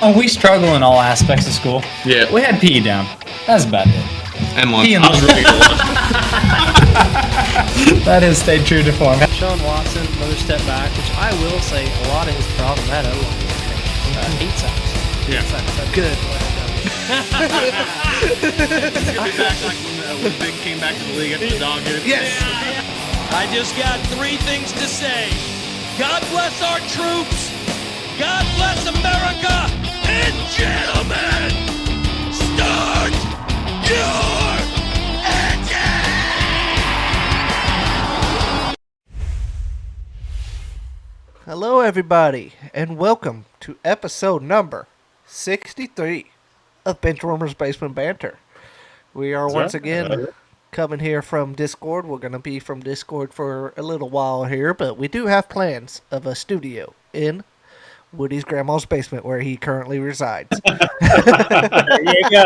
Oh, we struggle in all aspects of school. Yeah. We had PE down. That's about it. And lunch. PE and I was ready to lunch. That has stayed true to form. Sean Watson, another step back, which I will say a lot of his problem at O-line. 8 sacks. Yeah. Good. He's gonna be back like when Big came back to the league after the dog hit. Yes. I just got 3 things to say. God bless our troops. God bless America. And gentlemen, start your engine. Hello, everybody, and welcome to episode number 63 of Benchwarmers Basement Banter. We are once again coming here from Discord. We're going to be from Discord for a little while here, but we do have plans of a studio in Woody's grandma's basement where he currently resides. There you go.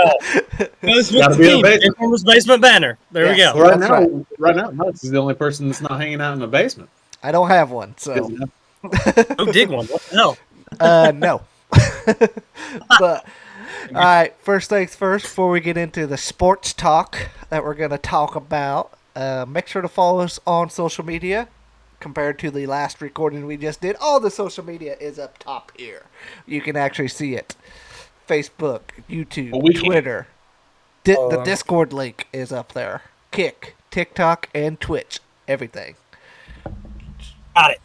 Goes with Gotta the be in team. the basement. Benchwarmers Basement Banner. There we Yes. go. Right That's now, Alex is the only person that's not hanging out in the basement. I don't have one, so Go dig one. What the hell? no. But all right, first things first, before we get into the sports talk that we're going to talk about, make sure to follow us on social media. Compared to the last recording we just did, all the social media is up top here. You can actually see it. Facebook, YouTube, Well, we can't- Twitter. The Discord link is up there. Kick, TikTok, and Twitch. Everything. Got it.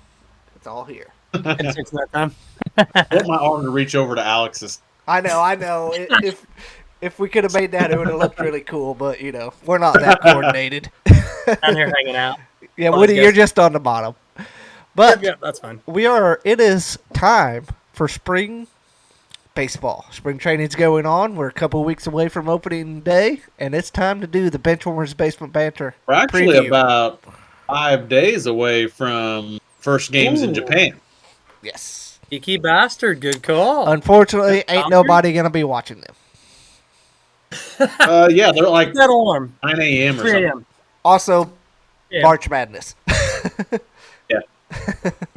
It's all here. It's that time. I want my arm to reach over to Alex's. I know. If we could have made that, it would have looked really cool. But we're not that coordinated. Down here hanging out. Yeah, Well, Woody, I guess- you're just on the bottom. But Yeah, that's fine. it is time for spring baseball. Spring training's going on. We're a couple of weeks away from opening day, and it's time to do the Benchwarmers Basement Banter We're actually preview. about 5 days away from first games in Ooh. Japan. Yes. Geeky bastard. Good call. Unfortunately, ain't nobody going to be watching them. Yeah, they're like that alarm. 9 a.m. or 3 something. a.m. Also, Yeah. March Madness.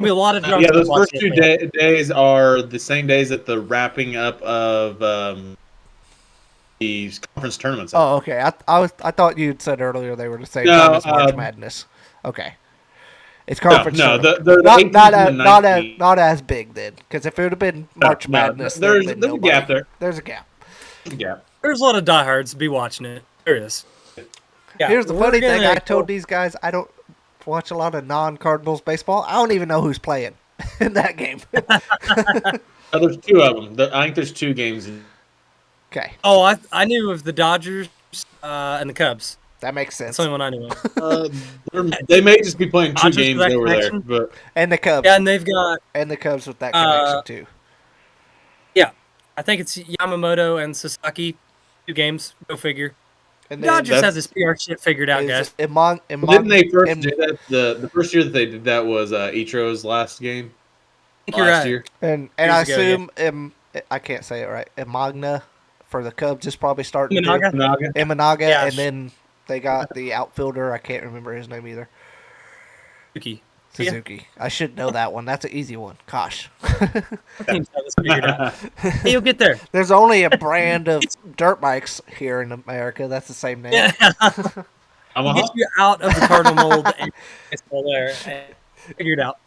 We a lot of drunk Yeah, those people first watching two it. days are the same days that the wrapping up of the conference tournaments. Oh, okay. I thought you'd said earlier they were the same No, time as March Madness. Okay. It's conference. no, tournament. they're the not 18th not, and the not 19th. not as big then, because if it would have been March No, Madness, there's there'd been a gap nobody. there. There's a gap. Yeah. There's a lot of diehards be watching it. There is. Yeah, Here's the we're funny thing: gonna I go- told these guys I don't watch a lot of non-Cardinals baseball. I don't even know who's playing in that game. There's 2 of them. I think there's 2 games. Okay, Oh, I knew of the Dodgers and the Cubs. that makes That's sense. the only one I knew of. They may just be playing 2 Dodgers games with that over there, connection? but And the Cubs, Yeah, and they've got, and the Cubs with that connection too. I think it's Yamamoto and Sasaki, 2 games. Go figure. And then Dodgers has this PR shit figured out, is guys. didn't they first do that? The first year that they did that was Ichiro's last game I think you're last right. year. and I Years ago, assume I can't say it right. Imagna for the Cubs is probably starting. to Imanaga? Naga. Imanaga, Yeah. and then they got the outfielder. I can't remember his name either. Suzuki. Suzuki. I should know that one. That's an easy one. Gosh. Teams have this figured out. Hey, you'll get there. There's only a brand of dirt bikes here in America. That's the same name. Yeah. Get you out of the Cardinal mold and it's all there. And figure it out.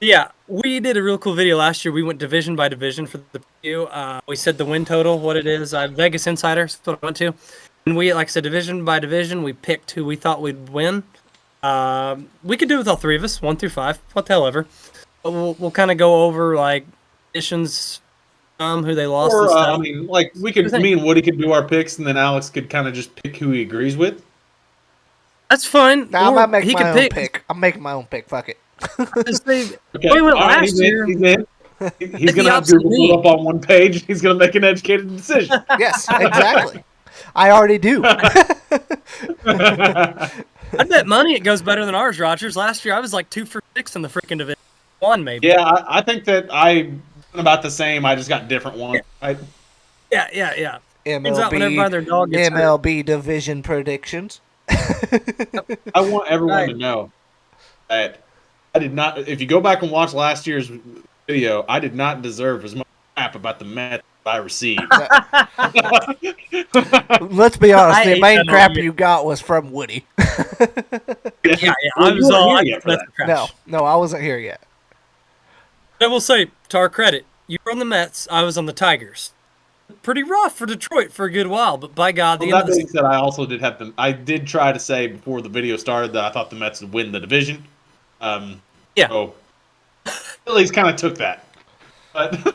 Yeah, we did a real cool video last year. We went division by division for the preview. We said the win total, what it is. Vegas Insider, that's what I went to. And we, like I said, division by division, we picked who we thought we'd win. We could do it with all 3 of us, 1 through 5, what the hell ever. But we'll kind of go over like additions, who they lost. Or and stuff. I mean, like me and Woody could do our picks, and then Alex could kind of just pick who he agrees with. That's fine. Now I'm Or not making he my could own pick. I'm making my own pick. Fuck it. Okay. We went All right, last he's in, year. He's in. He's going to have opposite Google me. pulled up on one page. He's going to make an educated decision. Yes, exactly. I already do. I bet money it goes better than ours, Rogers. Last year I was like 2 for 6 in the freaking division. 1 maybe. Yeah, I think that I'm about the same. I just got different ones. Yeah. Turns out whenever MLB, their dog gets hurt. MLB division predictions. I want everyone to know that I did not. If you go back and watch last year's video, I did not deserve as much crap about the Mets I received. Let's be honest. I The ate main that all crap year. you got was from Woody. Yeah. Well, I was you weren't all here I yet for that's that. the trash. No, I wasn't here yet. But I will say, to our credit, you were on the Mets. I was on the Tigers. Pretty rough for Detroit for a good while, but by God, the Well, end that of the being said, I also did have them. I did try to say before the video started that I thought the Mets would win the division. Yeah. So Phillies kind of took that. But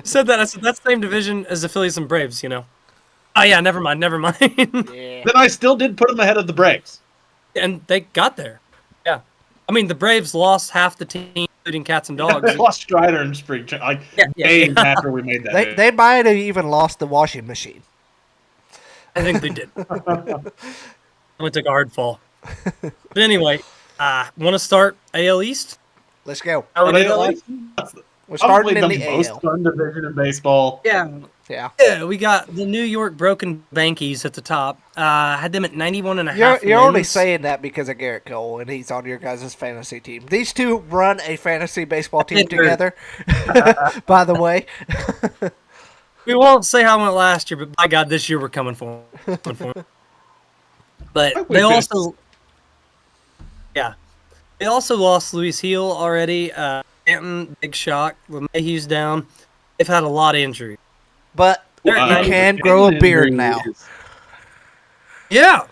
said that. I said that's the same division as the Phillies and Braves. Oh yeah, never mind. Yeah. then I still did put them ahead of the Braves. And they got there. Yeah. I mean, the Braves lost half the team, including cats and dogs. They lost Strider in spring, like days after we made that. They might have even lost the washing machine. I think they did. Only took a hard fall. But anyway, want to start AL East? Let's go. How we did it AL last- East? We're Probably starting in the the most AL. fun division in baseball. Yeah. Yeah. Yeah, we got the New York Broken Bankies at the top. Had them at 91.5 You're only wins. saying that because of Garrett Cole, and he's on your guys' fantasy team. These two run a fantasy baseball team did hurt. together, by the way. We won't say how it went last year, but by God, this year we're coming for them. But they also, they also lost Luis Heel already. Stanton, big shock. LeMahieu's down. They've had a lot of injuries. But you can grow a beard now. Yeah.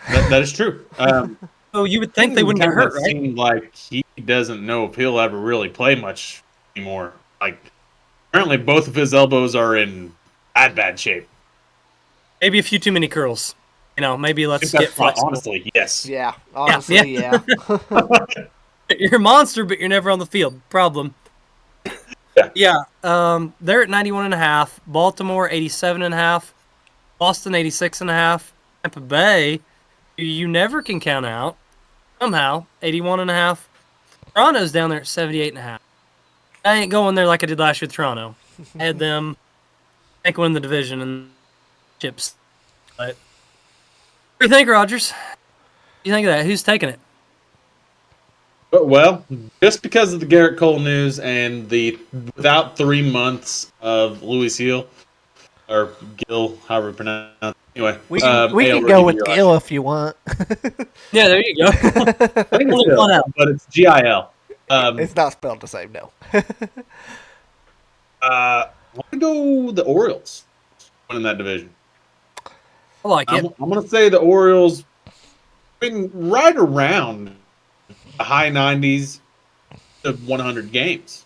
That is true. So you would think they wouldn't get hurt, right? Seems like he doesn't know if he'll ever really play much anymore. Like, apparently both of his elbows are in bad shape. Maybe a few too many curls. Maybe let's get flexible. Honestly, yes. Yeah, honestly, yeah. You're a monster, but you're never on the field. Problem. Yeah. They're at 91.5. Baltimore 87.5. Boston 86.5. Tampa Bay, who you never can count out. Somehow 81.5. Toronto's down there at 78.5. I ain't going there like I did last year with Toronto. I had them, I think, win the division and chips. But what do you think, Rogers? What do you think of that? Who's taking it? Well, just because of the Garrett Cole news and the without 3 months of Louis Heel or Gill, however you pronounce it. Anyway, We can AL go Rookie with of the Year Gil if you want. Yeah, there you go. I think it's Only Gill, one out. but it's GIL. It's not spelled the same, no. I want to go the Orioles winning that division. I like it. I'm going to say the Orioles been right around the high 90s to 100 games.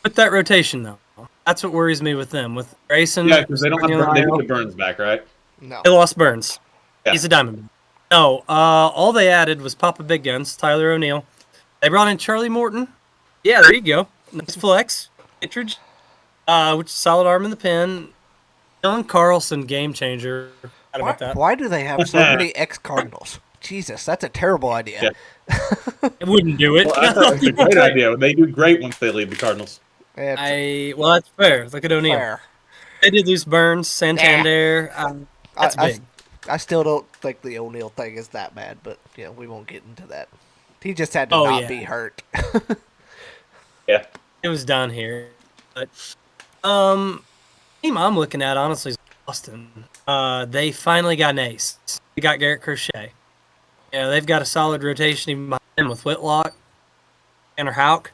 With that rotation, though, that's what worries me with them. With Grayson, Yeah, because they don't have they Lyle, get Burns back, right? No. they lost Burns. Yeah. He's a diamond. No, all they added was Papa Big Guns, Tyler O'Neill. They brought in Charlie Morton. Yeah, there you go. Nice flex. Kittredge, which is solid arm in the pen. Dylan Carlson, game changer. How about that? Why do they have so many ex-Cardinals? Jesus, that's a terrible idea. Yeah. It wouldn't do it. Well, I thought it was a great idea. They do great once they leave the Cardinals. It's Well, that's fair. Look at O'Neill. fair. They did lose Burns, Santander. That's big. I still don't think the O'Neal thing is that bad, but we won't get into that. He just had to Oh, not yeah. be hurt. Yeah. It was done here. But team I'm looking at honestly is Boston. They finally got an ace. They got Garrett Crochet. They've got a solid rotation even behind them with Whitlock, Tanner Houck.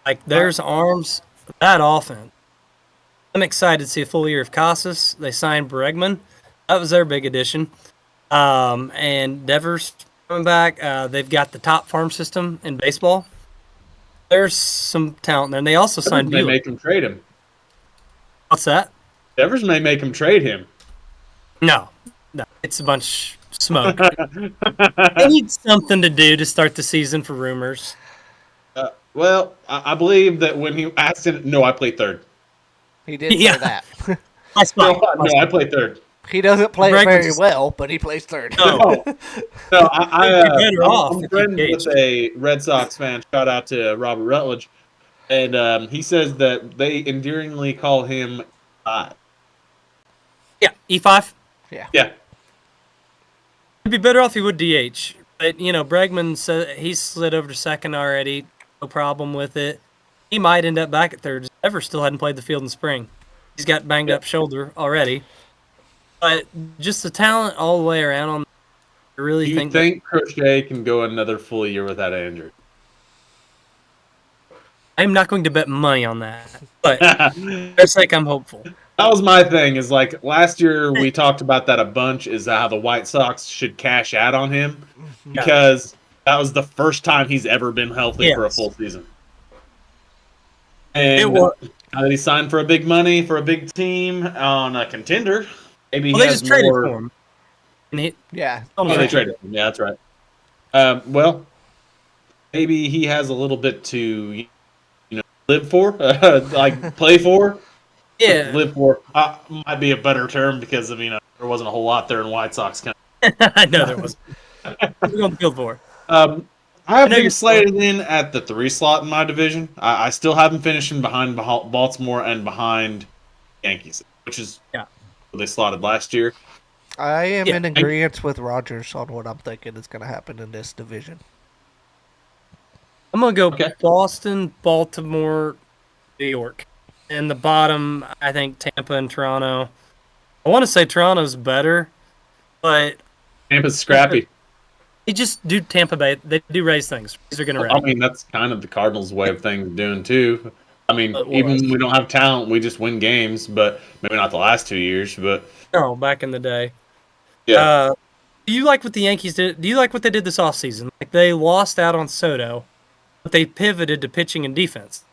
Like there's arms that offense. I'm excited to see a full year of Casas. They signed Bregman. That was their big addition. And Devers coming back. They've got the top farm system in baseball. There's some talent there. And they also signed Devers may Bueller. make him trade him. What's that? Devers may make him trade him. No. It's a bunch of smoke. They need something to do to start the season for rumors. Well, I believe that when he asked him, no, I play third. He did Yeah. say that. My spot. No, I play third. He doesn't play it Bregman's very just- well, but he plays third. No. No, You'd be better off I'm if friends you with a Red Sox fan. Shout out to Robert Rutledge, and he says that they endearingly call him Yeah, E5. Yeah, It'd be better off he would DH. But, Bregman said he's slid over to second already. No problem with it. He might end up back at third. Ever still hadn't played the field in spring. He's got banged up shoulder already. But just the talent all the way around on. I really Do you think Crochet can go another full year without an injury? I'm not going to bet money on that, but for a sake, I'm hopeful. That was my thing. Is like last year we talked about that a bunch. Is how the White Sox should cash out on him because that was the first time he's ever been healthy for a full season. And now that he signed for a big money for a big team on a contender, maybe he they has just traded more. for him. And They traded him. Yeah, that's right. Well, maybe he has a little bit to live for, like play for. Yeah, Live for might be a better term because there wasn't a whole lot there in White Sox. I know there was. We're on the field for. I have been slated in at the 3 slot in my division. I still haven't finished in behind Baltimore and behind Yankees, which is where they slotted last year. I am in agreement with Rogers on what I'm thinking is going to happen in this division. I'm going to go Boston, Baltimore, New York. And the bottom, I think Tampa and Toronto. I want to say Toronto's better, but Tampa's scrappy. They just do Tampa Bay. They do raise things. They're going to raise. I mean, that's kind of the Cardinals' way of things doing too. I mean, even when we don't have talent, we just win games. But maybe not the last 2 years. But no, back in the day. Yeah. Do you like what the Yankees did? Do you like what they did this offseason? Like they lost out on Soto, but they pivoted to pitching and defense.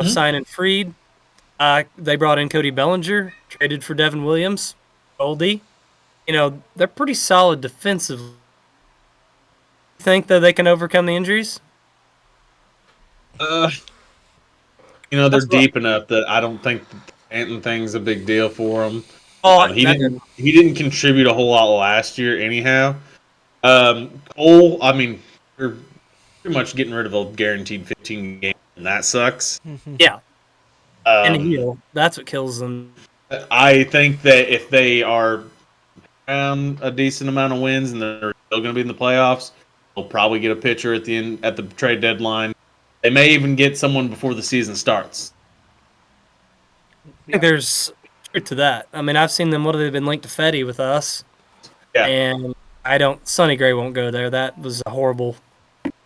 Signing Fried. They brought in Cody Bellinger, traded for Devin Williams, Goldie. They're pretty solid defensively. Think that they can overcome the injuries? They're deep enough that I don't think the Stanton thing's a big deal for them. He didn't contribute a whole lot last year anyhow. Cole, I mean, you're pretty much getting rid of a guaranteed 15 game, and that sucks. Yeah. And Heal, that's what kills them. I think that if they are around a decent amount of wins and they're still going to be in the playoffs, they'll probably get a pitcher at the trade deadline. They may even get someone before the season starts. I think there's truth to that. I mean, I've seen them. What have they been linked to Fetty with us? Yeah. And Sonny Gray won't go there. That was a horrible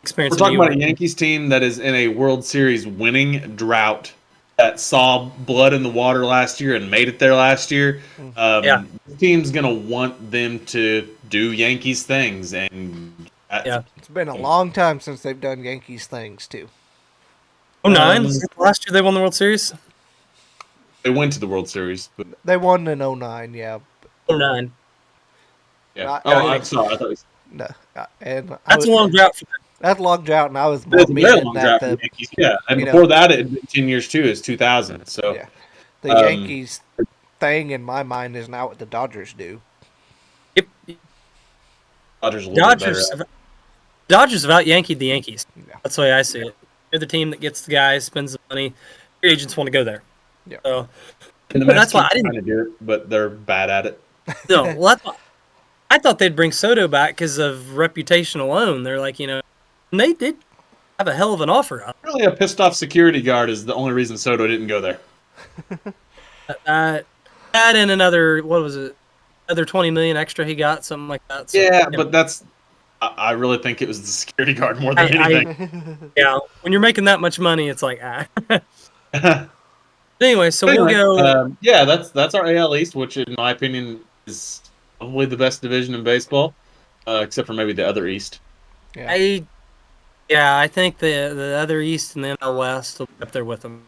experience. We're talking about a Yankees team that is in a World Series winning drought that saw blood in the water last year and made it there last year. The team's going to want them to do Yankees things. And it's been a long time since they've done Yankees things, too. 09? Last year they won the World Series? They went to the World Series. But they won in 09, yeah. 09. Yeah. I'm sorry. I thought that's a long drought for them. That's a long drought, and I was more meaning that the Yankees. Yeah, and before that, it had been 10 years too. Is 2000. So the Yankees thing in my mind is now what the Dodgers do. Yep. Dodgers have out-Yankeed the Yankees. Yeah. That's the way I see it. They're the team that gets the guys, spends the money. Free agents want to go there. Yeah. So, and the Mets are trying to do it, but they're bad at it. No, I thought they'd bring Soto back because of reputation alone. They're like, and they did have a hell of an offer. Really, a pissed off security guard is the only reason Soto didn't go there. That and another, what was it? Another $20 million extra he got, something like that. So, but that's. I really think it was the security guard more than anything. When you're making that much money, it's like Anyway, so we'll go. That's our AL East, which in my opinion is probably the best division in baseball, except for maybe the other East. Yeah. I think the other East and the NL West will be up there with them.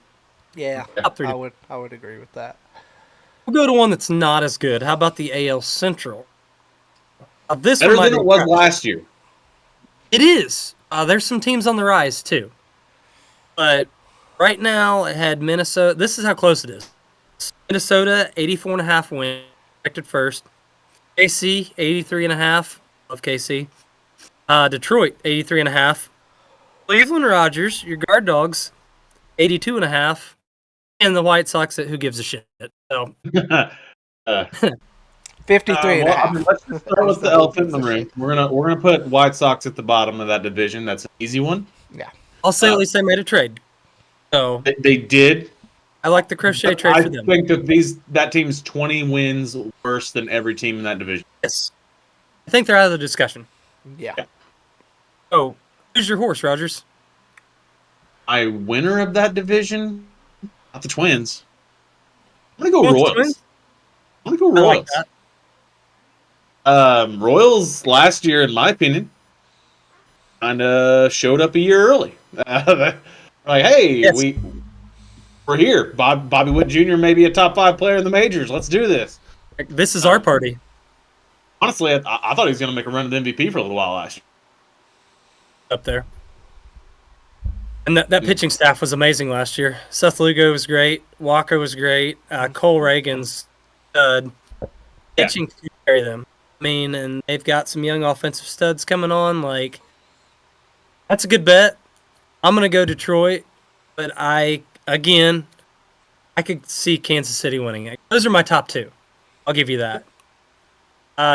Yeah, I would agree with that. We'll go to one that's not as good. How about the AL Central? This better than it was last year. It is. There's some teams on the rise too, but right now it had Minnesota. This is how close it is. Minnesota 84.5 win, expected first. KC 83.5. Love KC. Detroit 83.5. Cleveland Rogers, your guard dogs, 82.5, and the White Sox at who gives a shit. So 53 let's just start with the elephant in the room. We're gonna put White Sox at the bottom of that division. That's an easy one. Yeah, I'll say at least they made a trade. So they did, I like the crochet trade I for them. think that team's 20 wins worse than every team in that division. Yes. I think they're out of the discussion. Yeah. Oh, who's your horse, Rogers? My winner of that division, not the Twins. I'm gonna go Both Royals. Twins? I'm gonna go I like Royals. that. Royals last year, in my opinion, kind of showed up a year early. Like, hey, Yes. we're here. Bobby Witt Jr. may be a top 5 player in the majors. Let's do this. This is our party. Honestly, I thought he was going to make a run at MVP for a little while last year. Up there. And that pitching staff was amazing last year. Seth Lugo was great. Walker was great. Cole Reagan's pitching to carry them. I mean, and they've got some young offensive studs coming on. Like, that's a good bet. I'm going to go Detroit, but I could see Kansas City winning. Those are my top 2. I'll give you that.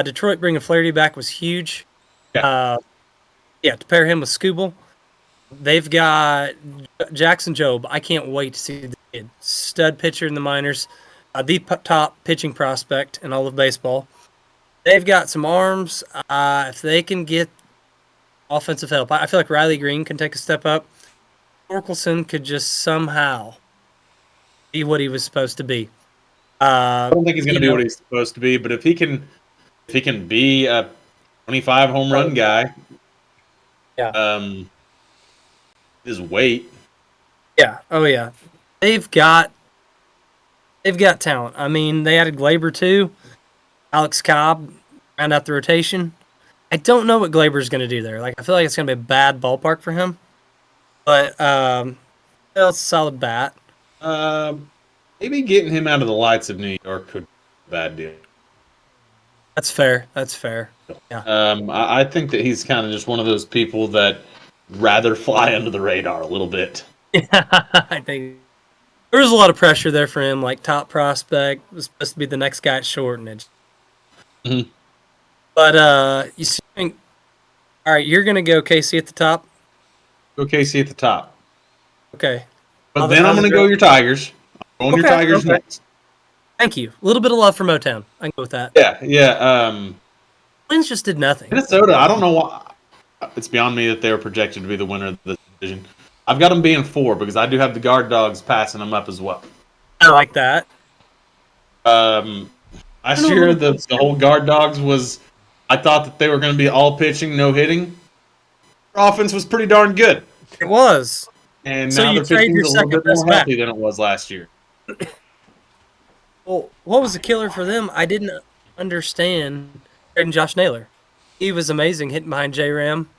Detroit bringing Flaherty back was huge. Yeah. To pair him with Skubal. They've got Jackson Jobe. I can't wait to see the kid. Stud pitcher in the minors. The top pitching prospect in all of baseball. They've got some arms. If they can get offensive help, I feel like Riley Green can take a step up. Torkelson could just somehow be what he was supposed to be. I don't think he's going to be what he's supposed to be, but if he can be a 25 home run guy, his weight. Yeah. Oh yeah. They've got talent. I mean, they added Glaber too. Alex Cobb round out the rotation. I don't know what Glaber's going to do there. Like, I feel like it's going to be a bad ballpark for him. But it's a solid bat. Maybe getting him out of the lights of New York could be a bad deal. That's fair. Yeah. I think that he's kind of just one of those people that rather fly under the radar a little bit. Yeah, I think there was a lot of pressure there for him. Like, top prospect, was supposed to be the next guy at short, and it. Mm-hmm. But you think, all right, you're gonna go KC at the top. Go KC at the top. Okay. But then I'm going to go your Tigers. I'm going your Tigers next. Thank you. A little bit of love for Motown. I can go with that. Yeah. Twins just did nothing. Minnesota, I don't know why. It's beyond me that they were projected to be the winner of the division. I've got them being 4 because I do have the Guard Dogs passing them up as well. I like that. Last year, the whole Guard Dogs was, I thought that they were going to be all pitching, no hitting. Their offense was pretty darn good. It was. And So now you their trade pitching your is a little second bit more best bat. healthy than it was last year. Well, what was the killer for them? I didn't understand trading Josh Naylor. He was amazing hitting behind J-Ram.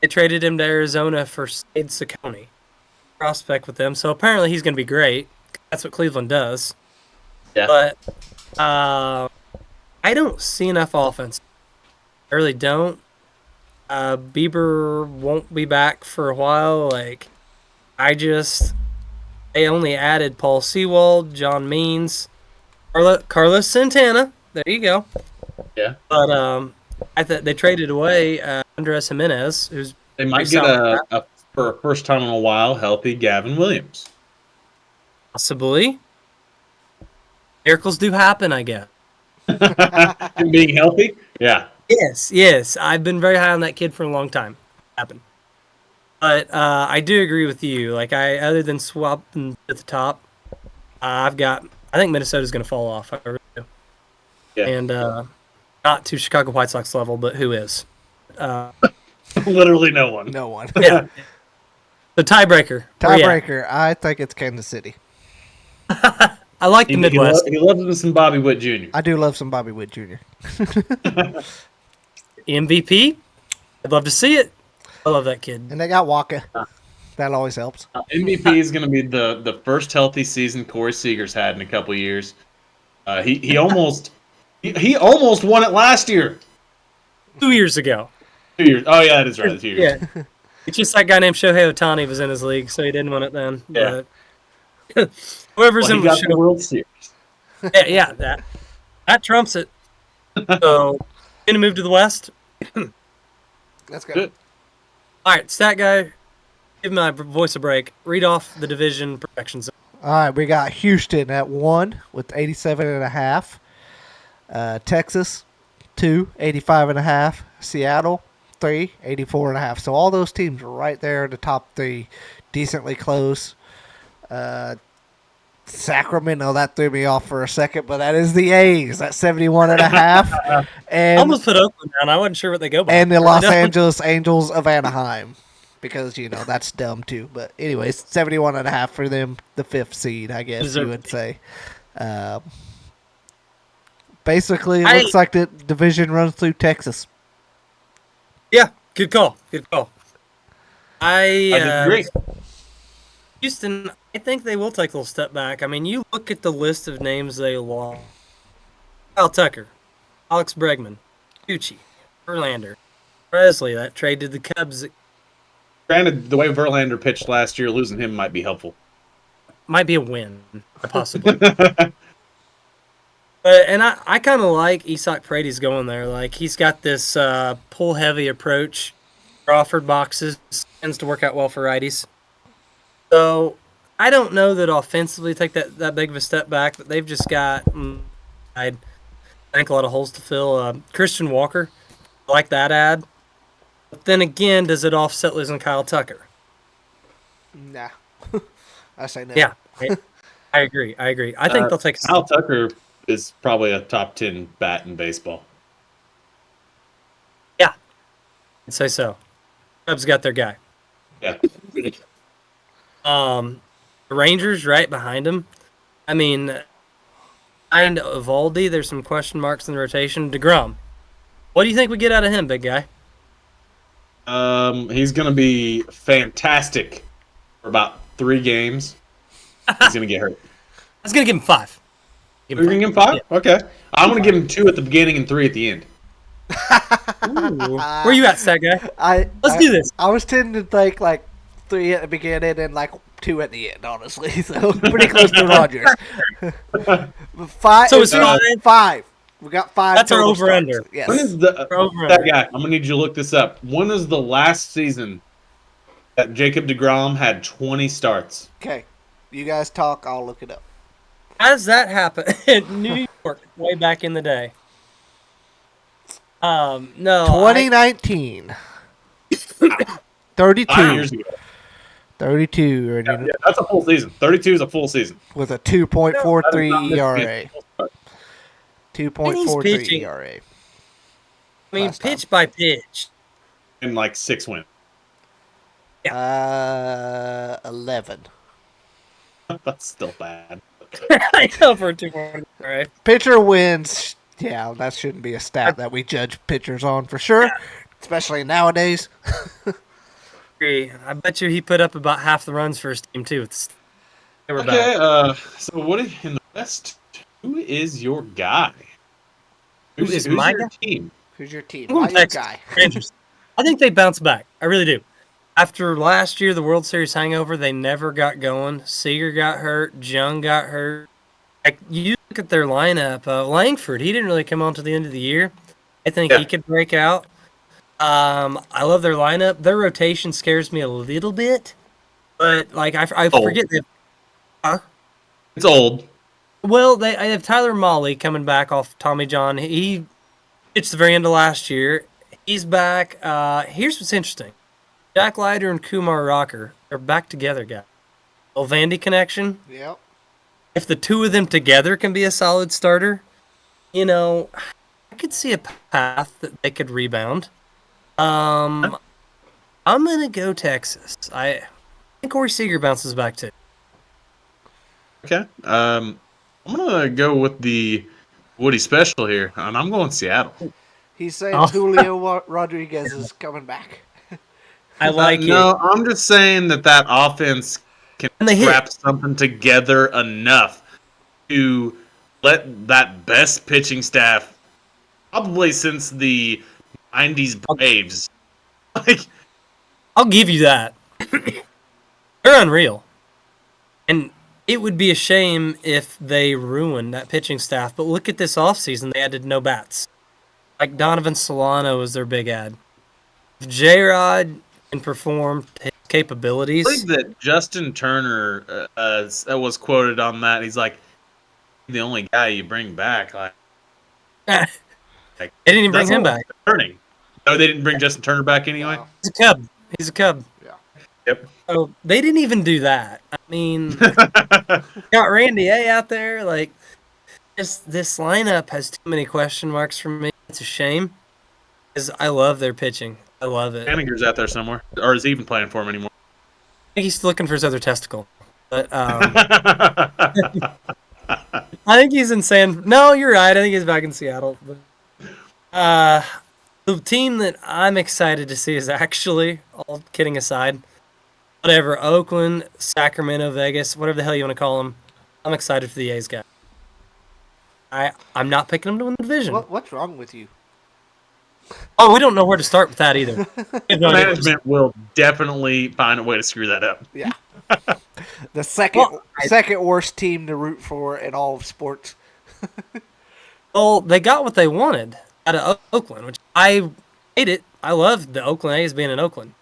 They traded him to Arizona for Slade Ciccone, prospect with them. So apparently he's going to be great. That's what Cleveland does. Yeah. But I don't see enough offense. I really don't. Bieber won't be back for a while. They only added Paul Sewald, John Means, Carlos Santana. There you go. Yeah. But I thought they traded away Andres Jimenez, who's They might get for a first time in a while, healthy Gavin Williams. possibly. Miracles do happen, I guess. And being healthy? Yeah. Yes. I've been very high on that kid for a long time. Happened. But I do agree with you. Other than swapping at the top, I think Minnesota's going to fall off. I really do. Yeah. And not to Chicago White Sox level, but who is? Literally no one. No one. Yeah. The tiebreaker. Tiebreaker. I think it's Kansas City. I like the Midwest. He loves him some Bobby Witt Jr. I do love some Bobby Witt Jr. MVP. I'd love to see it. I love that kid. And they got Waka. That always helps. MVP is going to be the first healthy season Corey Seager's had in a couple of years. He almost won it last year. 2 years ago. 2 years. Oh yeah, that is right. 2 years. Yeah. It's just that guy named Shohei Ohtani was in his league, so he didn't win it then. Yeah. But whoever's Well, in he got the World Series. yeah, that trumps it. So, gonna move to the West. Let's go. Good. All right, stat guy, give my voice a break. Read off the division projections. All right, we got Houston at 1 with 87.5. Texas, 2, 85.5. Seattle, 3, 84.5. So all those teams are right there in the top 3, decently close. Sacramento, that threw me off for a second, but that is the A's at 71.5. I almost put Oakland down. I wasn't sure what they go by. And the Los Angeles Angels of Anaheim. Because, that's dumb too. But anyways, 71.5 for them, the 5th seed, I guess you would say. Basically, it looks like the division runs through Texas. Yeah, good call. Good call. I agree. Houston, I think they will take a little step back. I mean, you look at the list of names they lost. Kyle Tucker, Alex Bregman, Tucci, Verlander, Presley, that trade to the Cubs. Granted, the way Verlander pitched last year, losing him might be helpful. Might be a win, possibly. And I kind of like Isak Prady's going there. Like, he's got this pull-heavy approach. Crawford boxes tends to work out well for righties. So, I don't know that offensively take that big of a step back, but they've just got, I think, a lot of holes to fill. Christian Walker, I like that ad. But then again, does it offset losing Kyle Tucker? Nah. I say no. Yeah, I agree. I think they'll take a step. Kyle Tucker is probably a top 10 bat in baseball. Yeah, I'd say so. Cubs got their guy. Yeah. The Rangers right behind him. I mean, behind Evaldi, there's some question marks in the rotation. DeGrom, what do you think we get out of him, big guy? He's going to be fantastic for about 3 games. He's going to get hurt. I was going to give him 5. You're going to give him 5? Yeah. Okay. I'm going to give him 2 at the beginning and 3 at the end. Ooh. Where you at, Stat Guy? Let's do this. I was tending to think like 3 at the beginning and like 2 at the end, honestly. So pretty close to Rogers. 5. So it's 5. We got 5. That's our total over-under. starts. Yes. When is that guy? I'm going to need you to look this up. When is the last season that Jacob DeGrom had 20 starts? Okay. You guys talk. I'll look it up. How does that happen in New York way back in the day? No. 2019. 32. 5 years ago. 32. Yeah, that's a full season. 32 is a full season. With a 2.43 ERA. And he's 2.43 pitching. ERA. I mean, last time. pitch by pitch. And like 6 wins. 11. That's still bad. I know for a 2.1, right? Pitcher wins. Yeah, that shouldn't be a stat that we judge pitchers on for sure, especially nowadays. I bet you he put up about half the runs for his team too. They were Okay, bad. so what in the West? Who is your guy? Who's my team? guy? Who's your team? Ooh, Why your Texas guy? Rangers. I think they bounce back. I really do. After last year, the World Series hangover, they never got going. Seager got hurt. Jung got hurt. Like, you look at their lineup. Langford, he didn't really come on to the end of the year. I think he could break out. I love their lineup. Their rotation scares me a little bit, but like I forget that. It's old. Well, I have Tyler Mahle coming back off Tommy John. He pitched the very end of last year. He's back. Here's what's interesting: Jack Leiter and Kumar Rocker are back together, guys. Little Vandy connection. Yep. If the two of them together can be a solid starter, I could see a path that they could rebound. I'm gonna go Texas. I think Corey Seager bounces back too. Okay. I'm gonna go with the Woody special here, and I'm going Seattle. He's saying Julio Rodriguez is coming back. I like it. No, I'm just saying that offense can wrap something together enough to let that best pitching staff, probably since the 90s Braves. I'll give you that. They're unreal. And it would be a shame if they ruined that pitching staff. But look at this offseason. They added no bats. Donovan Solano was their big ad. If J-Rod can perform, his capabilities. I believe that Justin Turner was quoted on that. He's like, the only guy you bring back. Like They didn't even bring that's him back. concerning. No, they didn't bring Justin Turner back anyway. No. He's a Cub. He's a Cub. Yeah. Yep. Oh, they didn't even do that. I mean, got Randy A out there. Like, this lineup has too many question marks for me. It's a shame, because I love their pitching. I love it. Hanniger's out there somewhere, or is he even playing for him anymore? I think he's looking for his other testicle. But I think he's in San. No, you're right. I think he's back in Seattle. But, the team that I'm excited to see is actually, all kidding aside, whatever, Oakland, Sacramento, Vegas, whatever the hell you want to call them. I'm excited for the A's guy. I'm not picking them to win the division. What's wrong with you? Oh, we don't know where to start with that either. Management will definitely find a way to screw that up. Yeah. The second worst team to root for in all of sports. Well, they got what they wanted out of Oakland, which I hate it. I love the Oakland A's being in Oakland.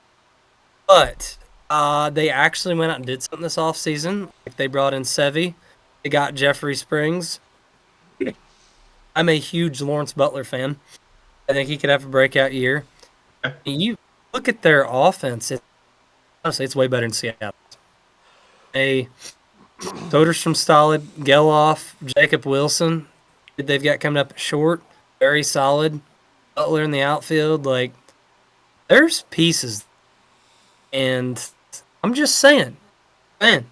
But they actually went out and did something this offseason. Like, they brought in Sevy. They got Jeffrey Springs. I'm a huge Lawrence Butler fan. I think he could have a breakout year. You look at their offense, honestly, it's way better than Seattle. Soderstrom solid, Geloff, Jacob Wilson, they've got coming up short, very solid. Butler in the outfield, like, there's pieces. And I'm just saying, man,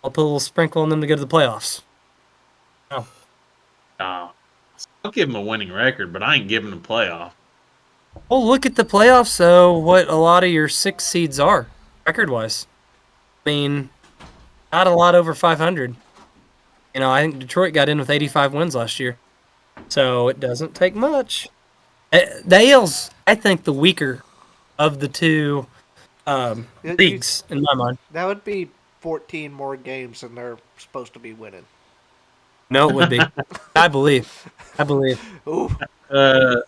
I'll put a little sprinkle on them to go to the playoffs. Oh. I'll give them a winning record, but I ain't giving them a playoff. Well, look at the playoffs, though, what a lot of your 6 seeds are, record-wise. I mean, not a lot over 500. You know, I think Detroit got in with 85 wins last year. So it doesn't take much. The AL's, I think, the weaker of the two leagues, in my mind. That would be 14 more games than they're supposed to be winning. No, it would be. I believe. Ooh. I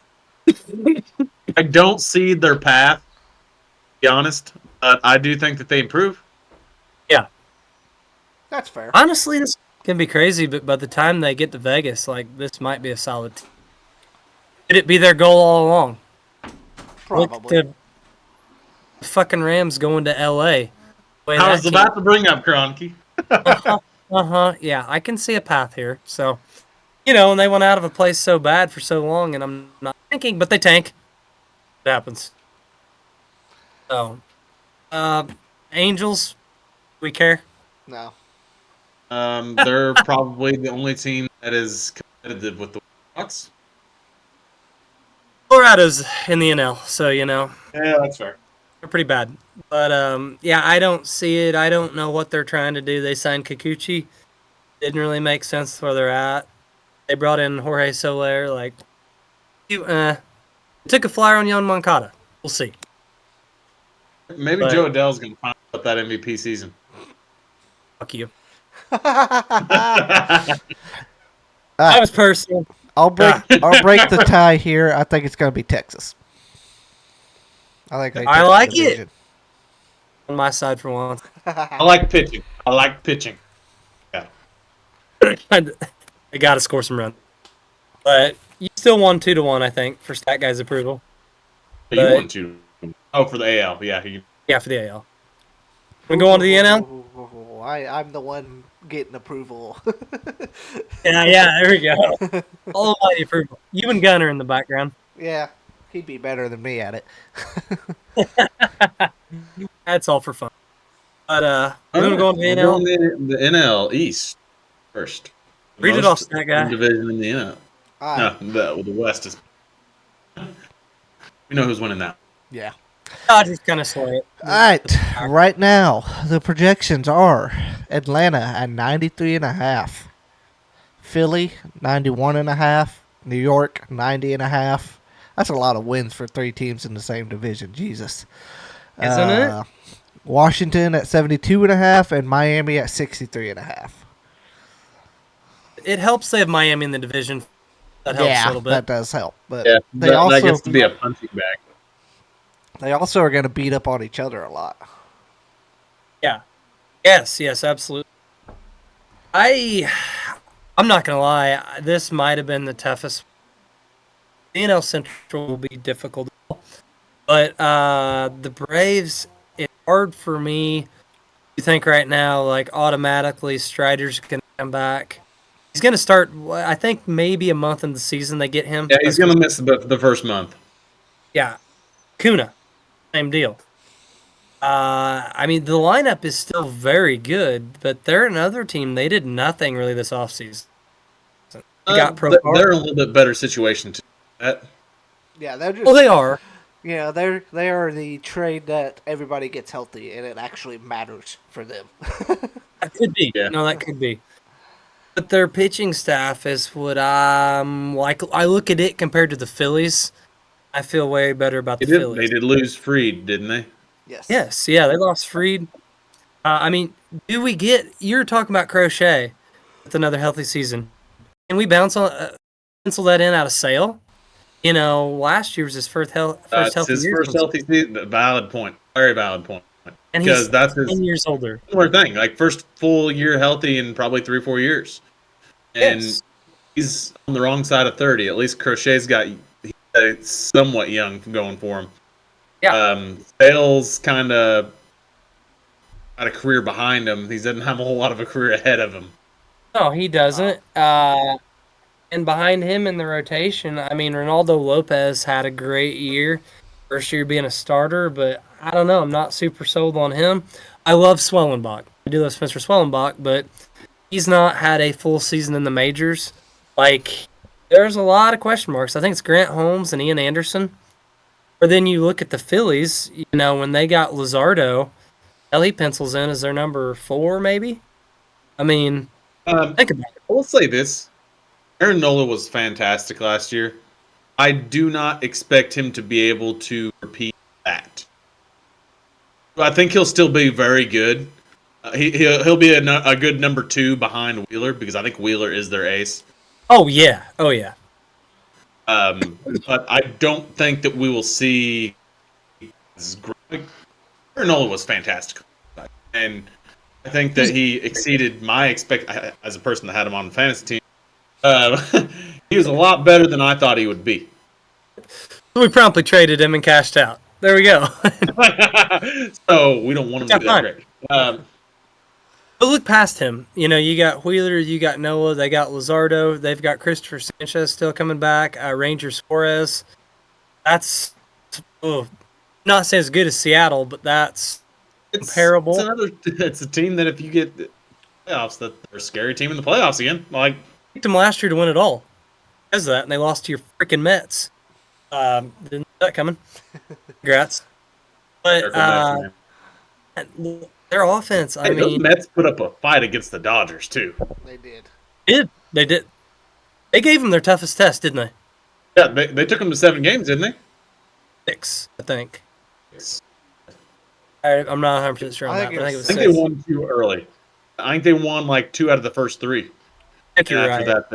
don't see their path, to be honest. But I do think that they improve. Yeah. That's fair. Honestly, this can be crazy, but by the time they get to Vegas, like, this might be a solid team. Could it be their goal all along? Probably. Look, the fucking Rams going to L.A. I was about to bring up Kroenke. Yeah, I can see a path here. So, you know, and they went out of a place so bad for so long, and I'm not thinking, but they tank. It happens. So, Angels, do we care? No. They're probably the only team that is competitive with the Bucks. Colorado's in the NL, so, you know. Yeah, that's fair. They're pretty bad. But, yeah, I don't see it. I don't know what they're trying to do. They signed Kikuchi. Didn't really make sense where they're at. They brought in Jorge Soler. Like, took a flyer on Yohan Moncada. We'll see. Maybe Joe Adele's going to find out that MVP season. Fuck you. That was personal. I'll break the tie here. I think it's going to be Texas. I like it. On my side for once. I like pitching. Yeah. They got to score some runs. But you still won 2-1, I think, for Stat Guy's approval. You won 2. Oh, for the AL. Yeah. Yeah, for the AL. We go on to the NL? I'm the one getting approval. Yeah, there we go. All about the approval. You and Gunner in the background. Yeah, he'd be better than me at it. That's all for fun. But we're going to go on to the NL. The NL East first. Read it off, Stat Guy. Division in the NL. Right. No, the West is. We know who's winning that. Yeah. Dodgers kind of slow it. All right. Right now, the projections are Atlanta at 93.5, Philly 91.5, New York 90.5. That's a lot of wins for 3 teams in the same division. Jesus. Isn't it? Washington at 72.5 and Miami at 63.5. It helps they have Miami in the division. That helps a little bit. That does help. But Yeah, they that also gets to be a punching bag. They also are going to beat up on each other a lot. Yeah. Yes, absolutely. I'm not gonna lie. This might have been the toughest. The NL Central will be difficult, but the Braves. It's hard for me to think right now. Like automatically, Strider's gonna come back. He's gonna start. I think maybe a month in the season they get him. Yeah, he's going to miss the first month. Yeah, Kuna, same deal. I mean, the lineup is still very good, but they're another team. They did nothing really this offseason. They got They're in a little bit better situation too. Yeah, they're just. Well, they are. Yeah, they are the trade that everybody gets healthy and it actually matters for them. That could be. Yeah. No, that could be. But their pitching staff is what I'm like. I look at it compared to the Phillies. I feel way better about the They Phillies. did lose Freed, didn't they? Yes. Yes, yeah, they lost Freed. I mean, do we get? You're talking about Crochet with another healthy season. Can we pencil that in out of Sale? You know, last year was his first healthy His year. first healthy season. Valid point. Very valid point. And Because he's that's his 10 years older. similar thing. Like first full year healthy in probably 3-4 years, and Yes. he's on the wrong side of 30. At least Crochet's got somewhat young going for him. Yeah. Sales kind of got a career behind him. He doesn't have a whole lot of a career ahead of him. No, he doesn't. And behind him in the rotation, I mean, Ronaldo Lopez had a great year. First year being a starter, but I don't know. I'm not super sold on him. I love Swellenbach. I do love Spencer Swellenbach, but he's not had a full season in the majors. Like, there's a lot of question marks. I think it's Grant Holmes and Ian Anderson. But then you look at the Phillies, you know, when they got Luzardo, he pencils in as their number 4, maybe? I mean, think about it. I will say this. Aaron Nola was fantastic last year. I do not expect him to be able to repeat that. I think he'll still be very good. He'll be a good number 2 behind Wheeler because I think Wheeler is their ace. Oh, yeah. Oh, yeah. But I don't think that we will see. Aaron Nola was fantastic, and I think that he exceeded my as a person that had him on the fantasy team. He was a lot better than I thought he would be. We promptly traded him and cashed out. There we go. So we don't want him to do that great. But look past him. You know, you got Wheeler, you got Noah, they got Luzardo, they've got Christopher Sanchez still coming back, Ranger Suarez. That's not saying as good as Seattle, but that's comparable. It's a team that if you get the playoffs, that they're a scary team in the playoffs again. Like Picked them last year to win it all. Because of that, and they lost to your freaking Mets. Didn't see that coming. Congrats. But their offense, I mean, those Mets put up a fight against the Dodgers too. They did. They did. They gave them their toughest test, didn't they? Yeah, they took them to 7 games, didn't they? 6, I think. I'm not 100% sure on that, but I think it was 6. I think they won 2 early. I think they won like 2 out of the first 3. I think you're right. After that,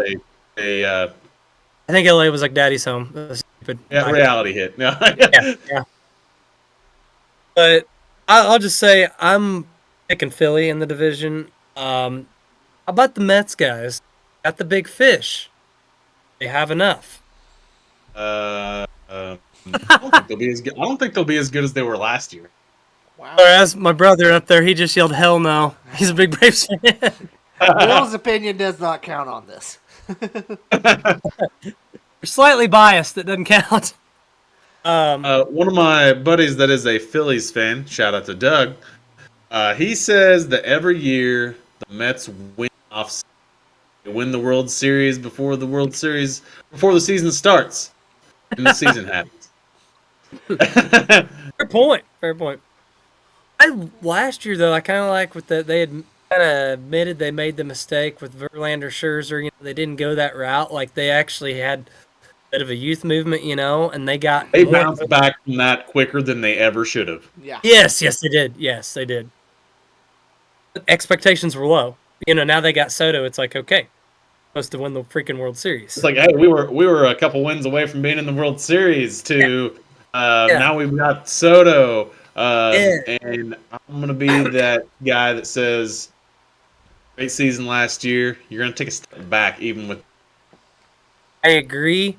they I think LA was like daddy's home. Stupid. yeah, reality hit. No. Yeah. But I'll just say I'm picking Philly in the division. How about the Mets guys? Got the big fish. They have enough. I don't think they'll be as good. I don't think they'll be as good as they were last year. Wow. Or as my brother up there, he just yelled hell no. He's a big Braves fan. Bill's opinion does not count on this. You're slightly biased. It doesn't count. One of my buddies that is a Phillies fan, shout out to Doug, he says that every year the Mets win they win the World Series before the season starts, and the season happens. Fair point. Last year though, I kind of like with they had kind of admitted they made the mistake with Verlander, Scherzer. You know, they didn't go that route. Like they actually had a bit of a youth movement, you know, and they bounced back from that quicker than they ever should have. Yeah. Yes, they did. Yes, they did. But expectations were low. You know, now they got Soto. It's like, okay, supposed to win the freaking World Series. It's like, hey, we were a couple wins away from being in the World Series. Now we've got Soto. And I'm gonna be that guy that says, "Great season last year. You're gonna take a step back, even with." I agree.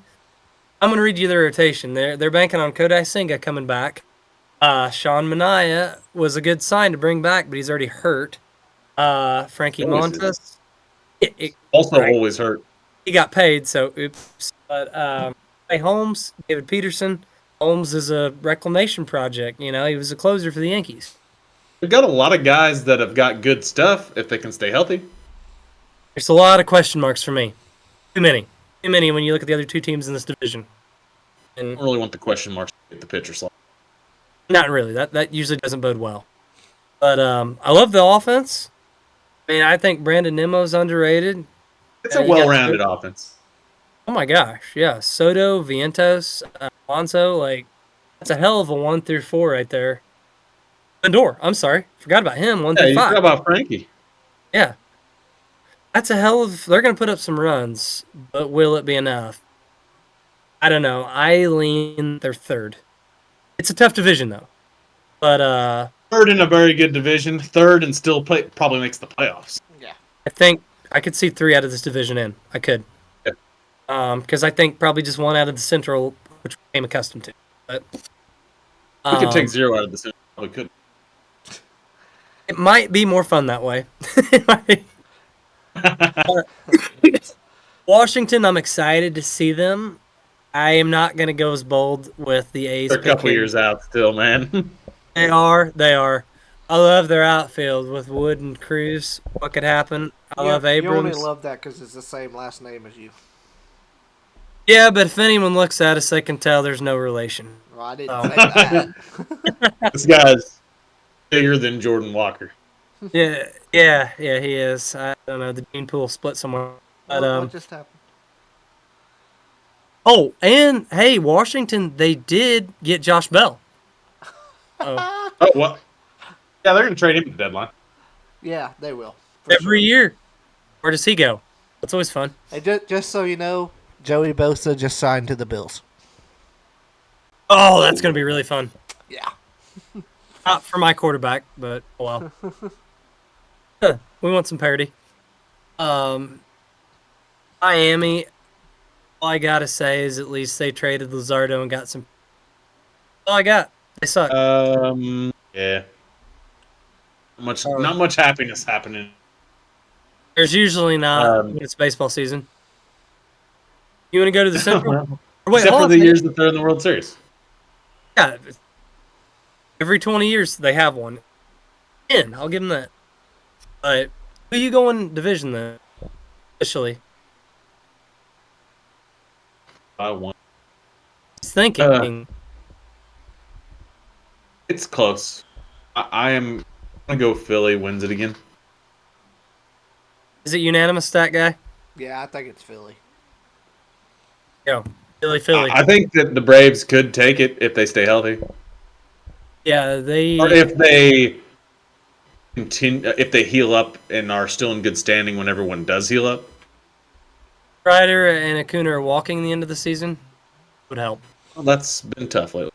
I'm gonna read you the rotation. They're banking on Kodai Senga coming back. Sean Manaea was a good sign to bring back, but he's already hurt. Frankie Always Montas. Also, right. always hurt. He got paid, so oops. But hey, Holmes, David Peterson. Holmes is a reclamation project. You know, he was a closer for the Yankees. We've got a lot of guys that have got good stuff if they can stay healthy. There's a lot of question marks for me. Too many when you look at the other two teams in this division. I don't really want the question marks to get the pitcher slot. Not really. That usually doesn't bode well. But I love the offense. I mean, I think Brandon Nimmo's underrated. It's a well-rounded offense. Oh my gosh, yeah. Soto, Vientos, Alonso, like that's a hell of a 1 through 4 right there. Lindor, I'm sorry, forgot about him. 1 through You 5. forgot about Frankie. Yeah, that's a hell of. They're going to put up some runs, but will it be enough? I don't know. I lean their third. It's a tough division though, but Third in a very good division. Third and still probably makes the playoffs. Yeah. I think I could see 3 out of this division in. I could. Because I think probably just 1 out of the Central, which we became accustomed to. But We could take 0 out of this. We could. it might be more fun that way. Washington, I'm excited to see them. I am not going to go as bold with the A's. They're a couple years out still, man. They are. I love their outfield with Wood and Cruz. What could happen? I love Abrams. You only love that because it's the same last name as you. Yeah, but if anyone looks at us, they can tell there's no relation. Well, I didn't say that. This guy's bigger than Jordan Walker. Yeah, he is. I don't know. The gene pool split somewhere. But, What just happened? Oh, and hey, Washington, they did get Josh Bell. Oh, what? Yeah, they're going to trade him at the deadline. Yeah, they will. Every year. Where does he go? That's always fun. Hey, just so you know, Joey Bosa just signed to the Bills. Oh, that's going to be really fun. Yeah. Not for my quarterback, but well. We want some parity. Miami, all I got to say is at least they traded Luzardo and got some. All I got. They suck. Yeah. Not much happiness happening. There's usually not when it's baseball season. You want to go to the Central? Wait, Except for the years that they're in the World Series. Yeah. Every 20 years they have one. I'll give them that. But who you going division then? Officially. I want. Just thinking. It's close. I am going to go Philly wins it again. Is it unanimous, that guy? Yeah, I think it's Philly. Yeah, Philly. I think that the Braves could take it if they stay healthy. Yeah, Or if they continue, if they heal up and are still in good standing when everyone does heal up. Ryder and Acuna are walking the end of the season. Would help. Well, that's been tough lately.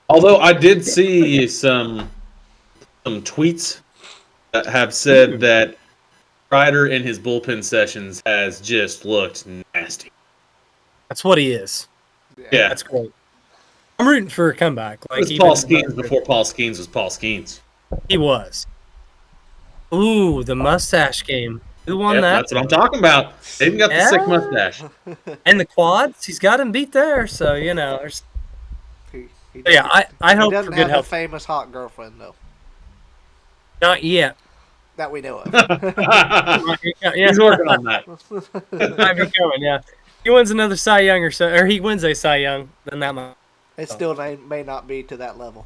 Although I did see some tweets that have said that Ryder in his bullpen sessions has just looked nasty. That's what he is. Yeah. That's great. I'm rooting for a comeback. It was Paul Skeens before Paul Skeens was Paul Skeens. He was. Ooh, the mustache game. Who won that? That's what I'm talking about. They even got the sick mustache. And the quads, he's got him beat there. So, you know. There's... I hope for good health. He doesn't have a famous hot girlfriend, though. Not yet. That we know of. He's working on that. Might be coming, yeah. He wins another Cy Young or he wins a Cy Young, then that might. It still may not be to that level.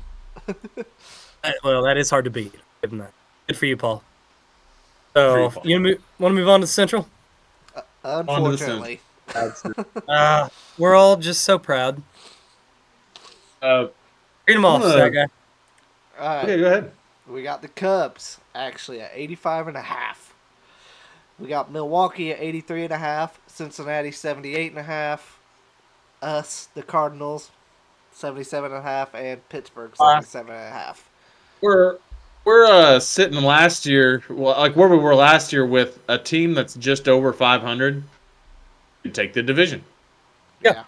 Well, that is hard to beat. Good for you, Paul. So, you want to move on to the Central? Unfortunately. We're all just so proud. Read them off, that guy. All right. Okay, go ahead. We got the Cubs, actually, at 85.5. We got Milwaukee at 83.5. Cincinnati, 78.5. Us, the Cardinals, 77.5, and Pittsburgh, Last. 77.5. We're sitting last year, well, like where we were last year with a team that's just over 500 to take the division. Yeah.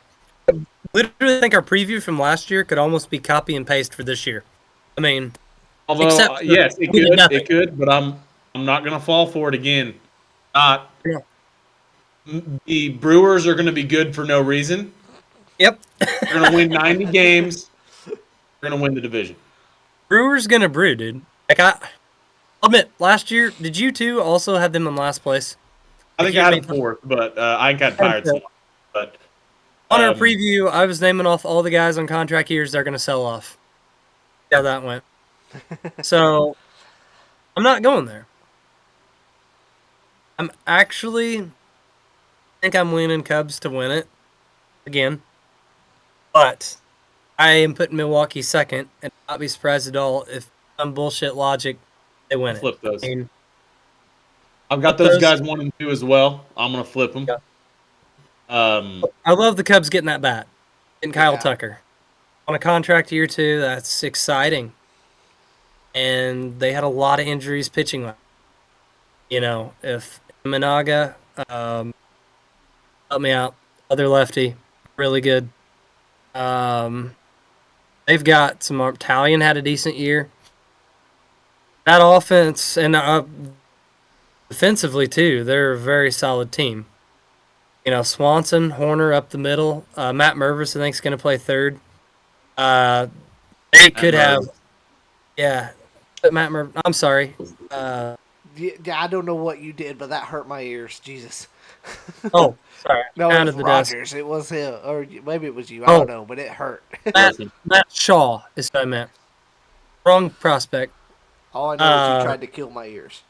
Literally, I think our preview from last year could almost be copy and paste for this year. I mean, Although, except for yes, it we did could, nothing. it could, but I'm not going to fall for it again. Not. Yeah. The Brewers are going to be good for no reason. Yep. They're going to win 90 games. They're going to win the division. Brewers gonna brew, dude. Like I'll admit, last year, did you two also have them in last place? I think I had them fourth, but I got Pirates. But on our preview, I was naming off all the guys on contract years they're gonna sell off. See how that went. So I'm not going there. I'm actually I think I'm leaning Cubs to win it again. But I am putting Milwaukee second, and I'll not be surprised at all if some bullshit logic they win flip it. those. I mean, I've got those guys 1 and 2 as well. I'm gonna flip them. Yeah. I love the Cubs getting that bat, getting Kyle Tucker on a contract year 2. That's exciting, and they had a lot of injuries pitching. You know, if Minaga, help me out, other lefty, really good. They've got some. Italian had a decent year. That offense and defensively too, they're a very solid team. You know, Swanson, Horner up the middle. Matt Mervis, I think, is going to play third. They could have, but Matt Mervis. I'm sorry. Yeah, I don't know what you did, but that hurt my ears. Jesus. Oh, sorry. No, it was Rogers. It was him, or maybe it was you. I don't know, but it hurt. Matt Shaw is what I meant. Wrong prospect. All I know is you tried to kill my ears.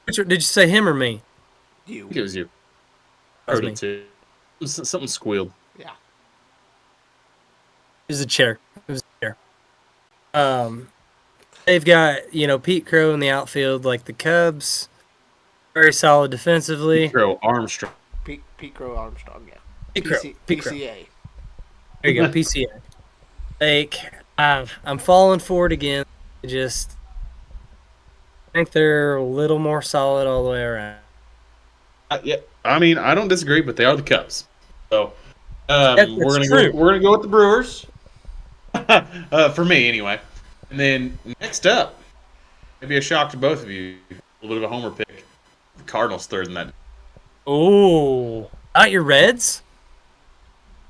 Did you say him or me? You. It was you. That was Heard me. it too. Something squealed. Yeah. It was a chair. It was a chair. They've got, you know, Pete Crow in the outfield, like the Cubs. Very solid defensively. Crow Armstrong. Pete Crow Armstrong, yeah. Pete Crow. PCA. There you go, PCA. Like, I'm falling for it again. I think they're a little more solid all the way around. Yeah, I mean, I don't disagree, but they are the Cubs. So we're gonna go with the Brewers. For me, anyway. And then next up, maybe a shock to both of you, a little bit of a homer pick. The Cardinals third in that. Oh, not your Reds?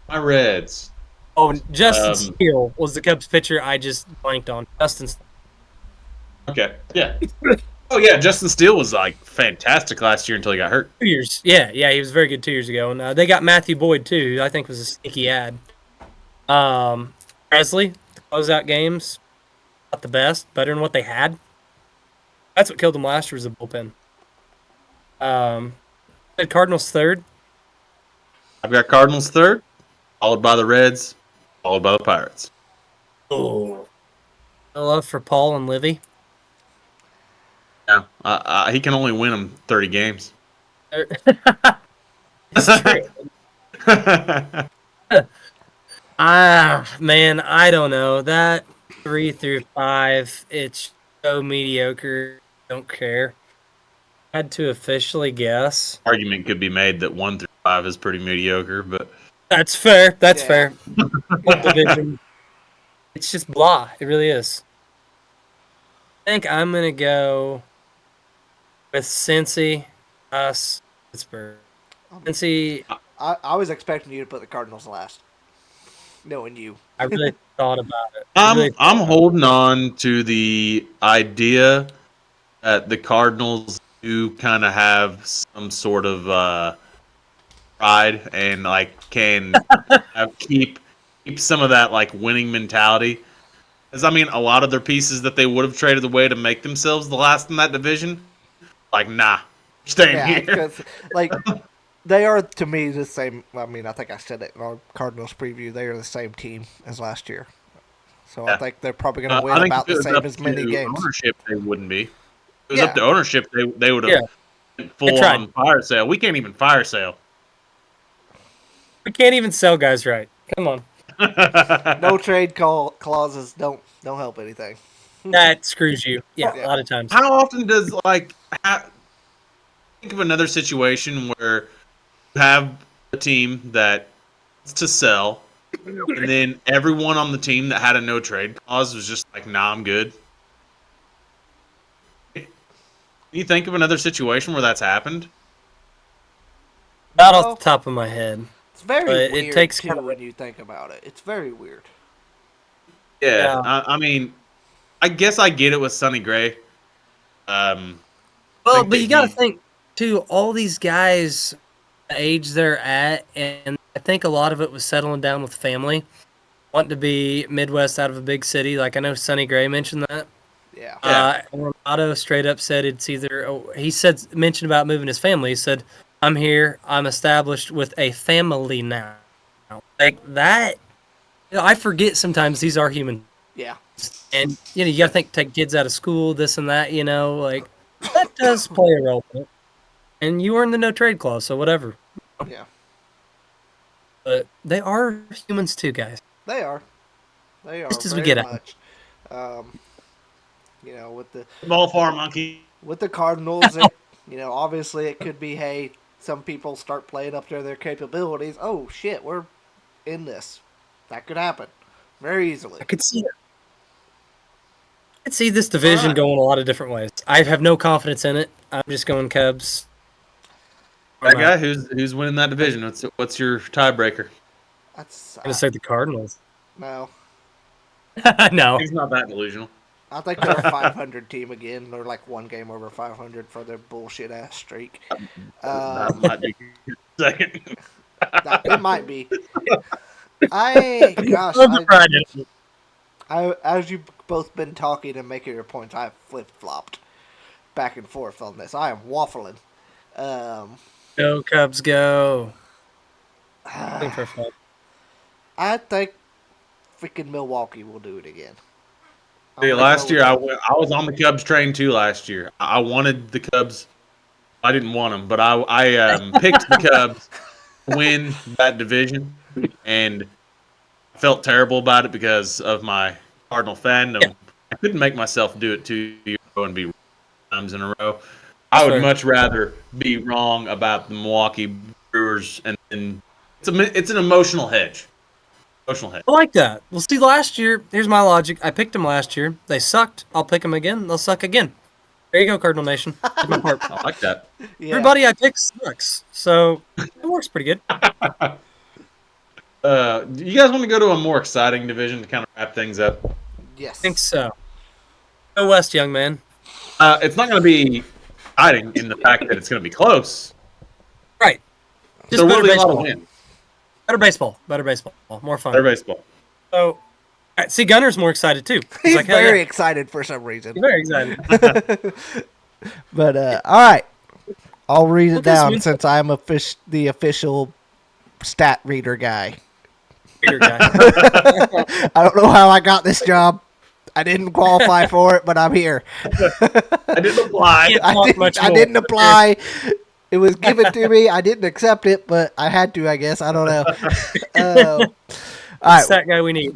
My Reds. Oh, Justin Steele was the Cubs pitcher I just blanked on. Justin. Okay, yeah. Oh yeah, Justin Steele was like fantastic last year until he got hurt. 2 years. Yeah, he was very good 2 years ago. And they got Matthew Boyd too, who I think was a sneaky ad. Presley, the closeout games, not the best, better than what they had. That's what killed them last year was the bullpen. Cardinals third. I've got Cardinals third, followed by the Reds, followed by the Pirates. Oh, I love for Paul and Livy. Yeah, he can only win them 30 games. It's true. Man, I don't know. That 3 through 5, it's so mediocre. Don't care. Had to officially guess. Argument could be made that 1 through 5 is pretty mediocre, but that's fair. That's fair. Division. It's just blah. It really is. I think I'm gonna go with Cincy, us, Pittsburgh. Cincy. I was expecting you to put the Cardinals last, knowing you. I really thought about it. I'm holding on to the idea that the Cardinals do kind of have some sort of pride and like can keep some of that like winning mentality. Because I mean, a lot of their pieces that they would have traded away to make themselves the last in that division, like nah, staying here. Because like they are to me the same. I mean, I think I said it in our Cardinals preview. They are the same team as last year, so I think they're probably going to win about the same as many games. Ownership, they wouldn't be. If it was up to ownership, they would have full on fire sale. We can't even fire sale. We can't even sell guys right. Come on. No trade clauses don't help anything. That screws you. Yeah, Yeah. a lot of times. How often does think of another situation where you have a team that wants to sell, and then everyone on the team that had a no trade clause was just like, "Nah, I'm good." Can you think of another situation where that's happened? Not No. off the top of my head. It's very But weird it takes too kind of when you think about it. It's very weird. Yeah, Yeah. I mean, I guess I get it with Sonny Gray. Well, think but that you got to he- think too. All these guys, the age they're at, and I think a lot of it was settling down with family, wanting to be Midwest out of a big city. Like I know Sonny Gray mentioned that. Yeah. Romado straight up said it's either. He said mentioned about moving his family. He said, "I'm here. I'm established with a family now." Like that. I forget sometimes these are human, Yeah. and you got to think take kids out of school, this and that. Like that does play a role in it. And you were in the no trade clause, so whatever. Yeah. But they are humans too, guys. They are. They are Just as we very get at 'em. much. With ball farm monkey. the Cardinals, obviously it could be, hey, some people start playing up to their capabilities. Oh shit, we're in this. That could happen very easily. I could see it. I could see this division Alright. going a lot of different ways. I have no confidence in it. I'm just going Cubs. That guy who's winning that division. What's your tiebreaker? That's I'm gonna say the Cardinals. no. No. He's not that delusional. I think they're a 500 team again. They're like one game over 500 for their bullshit ass streak. That might be second. It might be. As you've both been talking and making your points, I've flip flopped back and forth on this. I am waffling. Go Cubs, go. I think freaking Milwaukee will do it again. Last year I was on the Cubs train too. Last year I wanted the Cubs. I didn't want them, but I picked the Cubs to win that division, and I felt terrible about it because of my Cardinal fandom. Yeah. I couldn't make myself do it 2 years in a row and be wrong times in a row. I would much rather be wrong about the Milwaukee Brewers, and it's an emotional hedge. I like that. Well, see, last year, here's my logic. I picked them last year. They sucked. I'll pick them again. They'll suck again. There you go, Cardinal Nation. Did my part. I like that. Yeah. Everybody I pick sucks, so it works pretty good. Do you guys want to go to a more exciting division to kind of wrap things up? Yes. I think so. Go West, young man. It's not going to be exciting in the fact that it's going to be close. Right. Just There will better be a lot of baseball. wins. Better baseball. More fun. Better baseball. So, all right, see, Gunner's more excited too. He's like, hell very yeah. excited for some reason. He's very excited. But all right, I'll read it Well, this down one- since I'm the official stat reader guy. Peter guy. I don't know how I got this job. I didn't qualify for it, but I'm here. I didn't apply. I didn't apply. It was given to me. I didn't accept it, but I had to, I guess. I don't know. All That's right. that guy we need.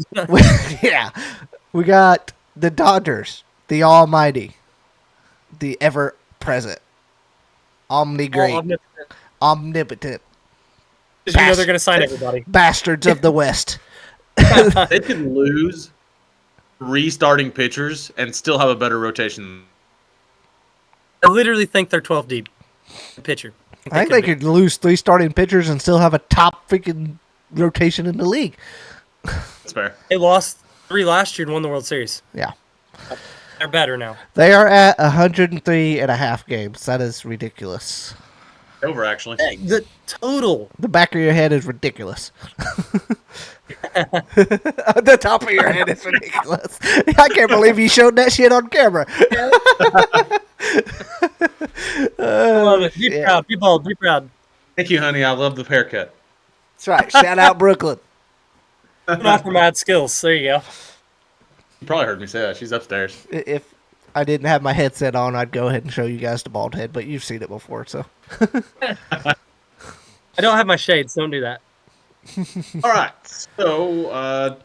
Yeah. We got the Dodgers, the almighty, the ever-present, omnipotent, omnipotent Because you know they're going to sign everybody. bastards of the West. They could lose 3 starting pitchers and still have a better rotation. I literally think they're 12 deep. The pitcher. I think they could lose 3 starting pitchers and still have a top freaking rotation in the league. That's fair. They lost 3 last year and won the World Series. Yeah. They're better now. They are at 103 and a half games. That is ridiculous. Over, actually. Hey, the total. The back of your head is ridiculous. The top of your head is ridiculous. I can't believe you showed that shit on camera. I love it. Be yeah. proud. Be bold. Be proud. Thank you, honey. I love the haircut. That's right. Shout out Brooklyn. Not for mad skills. There you go. You probably heard me say that. She's upstairs. If I didn't have my headset on, I'd go ahead and show you guys the bald head, but you've seen it before, so. I don't have my shades. Don't do that. All right. So,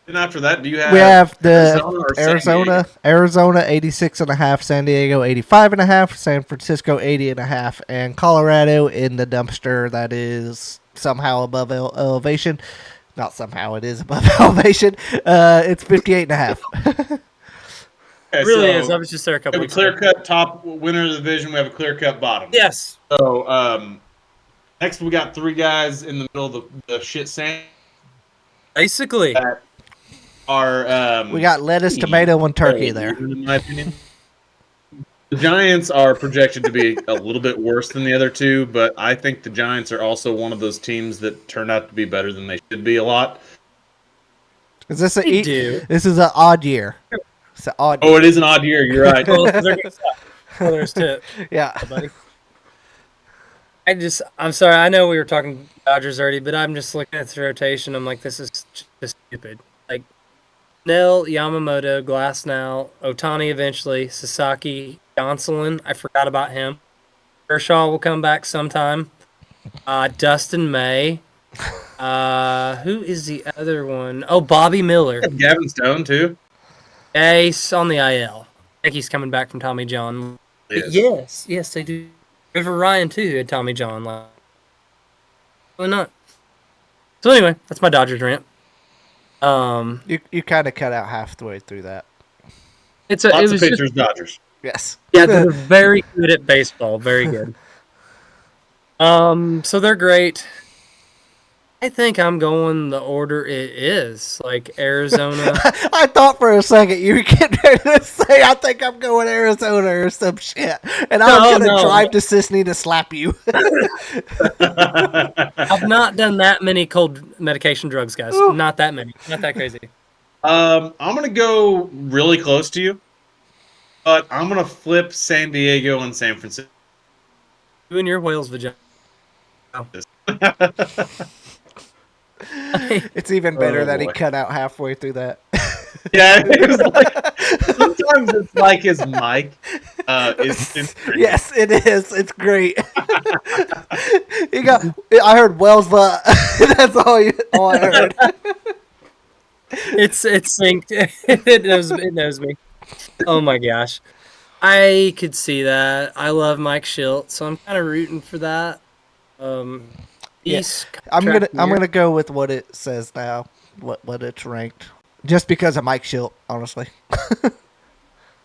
and after that, do you have? We have the or San Diego? Arizona 86.5, San Diego 85.5, San Francisco 80.5, and Colorado in the dumpster that is somehow above elevation. Not somehow, it is above elevation. It's 58.5. Okay, It really so is. I was just there a we couple have a weeks clear ago. cut top winner of the division. We have a clear cut bottom. Yes. So, next we got three guys in the middle of the shit sand Basically. that are. We got lettuce, tomato, and turkey there. In my opinion. The Giants are projected to be a little bit worse than the other two, but I think the Giants are also one of those teams that turn out to be better than they should be a lot. Is this They do. This is an odd year. It's an odd. Oh, it is an odd year. You're right. Well, they're going to suck. Well, there's two. Yeah. Buddy. I'm sorry. I know we were talking Dodgers already, but I'm just looking at this rotation. I'm like, this is just stupid. Like, Snell, Yamamoto, Glasnow, Otani eventually, Sasaki, Gonsolin. I forgot about him. Kershaw will come back sometime. Dustin May. Who is the other one? Oh, Bobby Miller. Gavin Stone too. Ace on the IL. I think he's coming back from Tommy John. Yes, they do. River Ryan too, who had Tommy John. Why not? So anyway, that's my Dodgers rant. You kind of cut out halfway through that. It Lots was of pitchers, Dodgers. Yes. Yeah, they're very good at baseball. Very good. So they're great. I think I'm going the order it is. Like Arizona. I thought for a second you were getting ready to say, I think I'm going Arizona or some shit. And I was going to drive to Sisney to slap you. I've not done that many cold medication drugs, guys. Ooh. Not that many. Not that crazy. I'm going to go really close to you. But I'm going to flip San Diego and San Francisco. You and your whale's vagina. Oh. It's even better that he cut out halfway through that. Yeah, it was like, sometimes it's like his mic is. Yes, it is. It's great. I heard Wells, but that's all I heard. It's synced. It knows me. Oh my gosh, I could see that. I love Mike Schilt, so I'm kind of rooting for that. I'm gonna go with what it says now, what it's ranked, just because of Mike Schilt, honestly.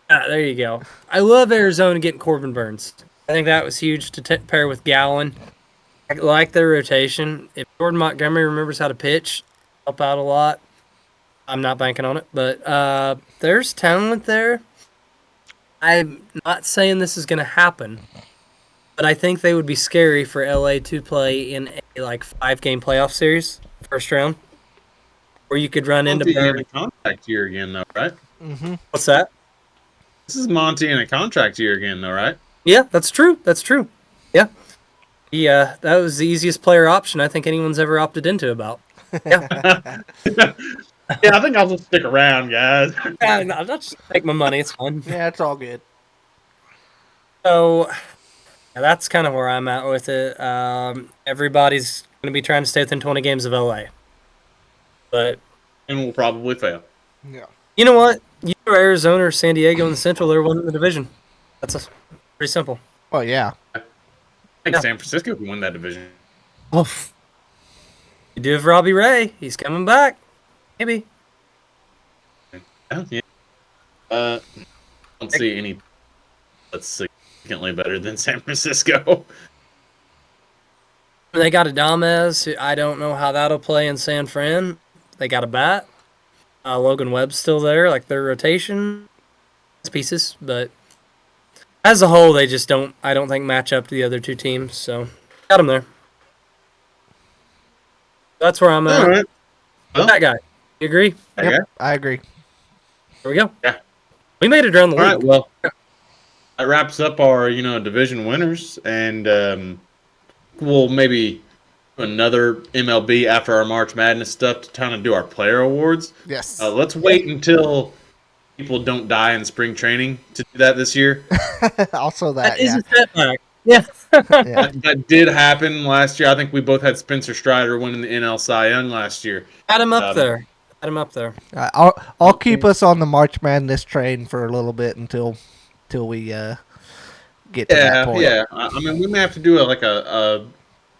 There you go. I love Arizona getting Corbin Burns. I think that was huge to pair with Gallen. I like their rotation. If Jordan Montgomery remembers how to pitch, help out a lot. I'm not banking on it, but there's talent there. I'm not saying this is going to happen, but I think they would be scary for LA to play in a 5-game playoff series, first round, where you could run into in a contract year again, though, right? Mm-hmm. What's that? This is Monty in a contract year again, though, right? Yeah, that's true. That's true. Yeah. Yeah, that was the easiest player option I think anyone's ever opted into about. Yeah. Yeah, I think I'll just stick around, guys. I'll just take my money. It's fun. Yeah, it's all good. So that's kind of where I'm at with it. Everybody's going to be trying to stay within 20 games of LA. And we'll probably fail. Yeah. You know what? You throw Arizona or San Diego in the Central, they're winning the division. That's pretty simple. Well, yeah. I think San Francisco can win that division. Oof. You do have Robbie Ray. He's coming back. Maybe. Yeah. I don't see any that's significantly better than San Francisco. They got Adames, who I don't know how that'll play in San Fran. They got a bat. Logan Webb's still there, like their rotation pieces, but as a whole, they just don't think, match up to the other two teams. So, got them there. That's where I'm at. All right. Well, that guy. You agree? Yep, I agree. There we go. Yeah. We made it around the league. All right, well, that wraps up our, division winners, and we'll maybe do another MLB after our March Madness stuff to kind of do our player awards. Yes. Let's wait until people don't die in spring training to do that this year. Also that is a setback. Yeah. Yeah. That did happen last year. I think we both had Spencer Strider winning the NL Cy Young last year. Add him up there. Add him up there. I'll keep us on the March Madness train for a little bit until we get to that point. Yeah. I mean, we may have to do a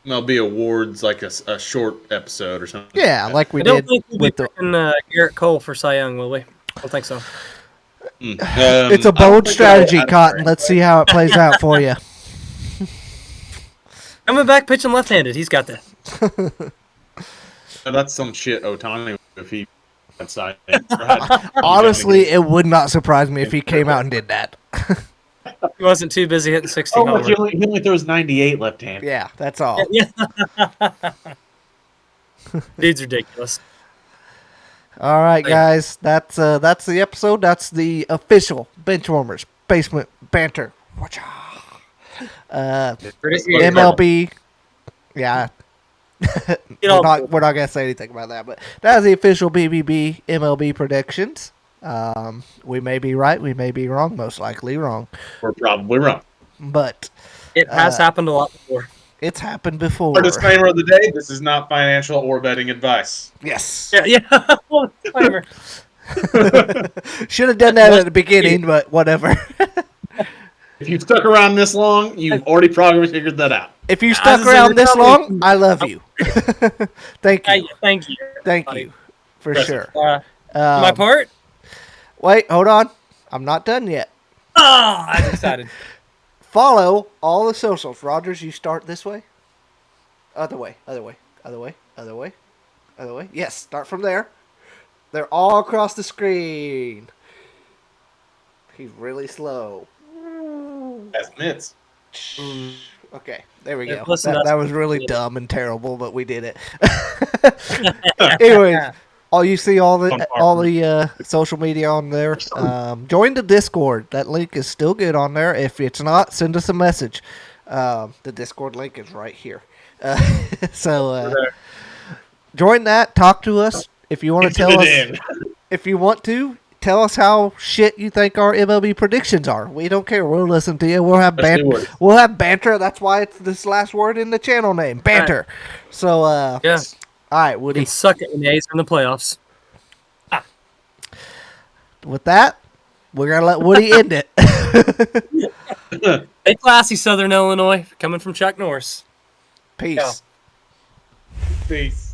MLB awards, like a short episode or something. Yeah, like we I don't did think we'll be with the. picking Garrett Cole for Cy Young, will we? I don't think so. It's a bold strategy, Cotton. Let's see how it plays out for you. Coming back pitching left-handed. He's got that. That's some shit Otani if he had Cy. Honestly, it would not surprise me if he came out and did that. He wasn't too busy hitting 60 Oh, homers. he only throws 98 left-handed. Yeah, that's all. Yeah. Dude's ridiculous. All right, guys. That's the episode. That's the official Benchwarmers Basement Banter. MLB. Yeah. We're not gonna say anything about that, but that's the official BBB MLB predictions. We may be right, we may be wrong, most likely wrong. We're probably wrong. But it has happened a lot before. It's happened before. Our disclaimer of the day: this is not financial or betting advice. Yes. Yeah. Disclaimer. Should have done that at the beginning, but whatever. If you've stuck around this long, you've already probably figured that out. If you stuck around this long, I love you. Thank you. Thank you. Thank you. For sure. My part? Wait, hold on. I'm not done yet. Oh, I'm excited. Follow all the socials. Rogers, you start this way. Other way. Other way. Other way. Other way. Other way. Yes, start from there. They're all across the screen. He's really slow. That's mitts. Okay, there we go. Listen, That was really dumb and terrible, but we did it. Anyways, you see all the social media on there. Join the Discord. That link is still good on there. If it's not, send us a message. The Discord link is right here. So join that. Talk to us if you want to tell us. If you want to. Tell us how shit you think our MLB predictions are. We don't care. We'll listen to you. We'll have banter. We'll have banter. That's why it's this last word in the channel name, banter. Right. So, yeah. All right, Woody. You can suck it when the A's are in the playoffs. With that, we're gonna let Woody end it. Hey, classy Southern Illinois, coming from Chuck Norris. Peace. Peace.